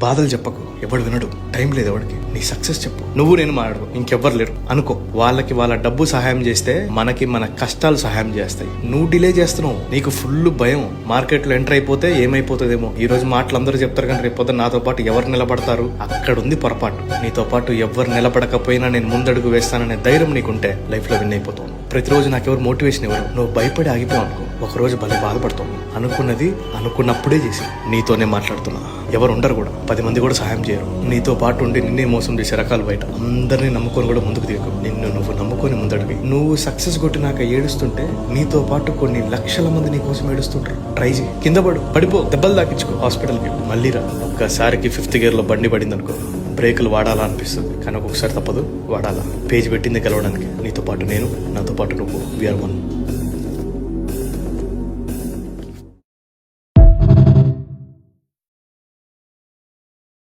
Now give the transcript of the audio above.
బాధలు చెప్పకు, ఎవడు వినడు, టైం లేదు ఎవడికి. నీ సక్సెస్ చెప్పు, నువ్వు నేను మాట్లాడు, ఇంకెవ్వరు లేరు అనుకో. వాళ్ళకి వాళ్ళ డబ్బు సహాయం చేస్తే మనకి మన కష్టాలు సహాయం చేస్తాయి. నువ్వు డిలే చేస్తున్నావు, నీకు ఫుల్ భయం. మార్కెట్ లో ఎంటర్ అయిపోతే ఏమైపోతుందేమో. ఈ రోజు మాటలు అందరూ చెప్తారు కానీ రేపు నాతో పాటు ఎవరు నిలబడతారు, అక్కడ ఉంది పొరపాటు. నీతో పాటు ఎవరు నిలబడకపోయినా నేను ముందడుగు వేస్తాననే ధైర్యం నీకుంటే లైఫ్ లో విన్ అయిపోతావు. ప్రతిరోజు నాకెవరు మోటివేషన్ ఇవ్వరు, నువ్వు భయపడి ఆగిపోయావు అనుకో, ఒకరోజు భలే బాధపడతావు. అనుకున్నది అనుకున్నప్పుడే చేసి నీతోనే మాట్లాడుతున్నా. ఎవరు ఉండరు కూడా, 10 మంది కూడా సహాయం చేయరు. నీతో పాటు ఉండి నిన్నే మోసం చేసే రకాలు బయట. అందరినీ నమ్ముకొని కూడా ముందుకు దిగకు. నిన్ను నువ్వు నమ్ముకొని ముందడిగి. నువ్వు సక్సెస్ కొట్టినాక ఏడుస్తుంటే నీతో పాటు కొన్ని లక్షల మంది నీ కోసం ఏడుస్తుంటారు. ట్రై చేయి, కింద పడిపో, దెబ్బలు తాకించుకో, హాస్పిటల్కి మళ్ళీ రా. ఒక్కసారికి 5th గేర్లో బండి పడింది అనుకో, బ్రేకులు వాడాలా అనిపిస్తుంది, కానీ ఒక్కొక్కసారి తప్పదు, వాడాలా. పేజ్ పెట్టింది గెలవడానికి. నీతో పాటు నేను, నాతో పాటు నువ్వు, వీఆర్ వన్.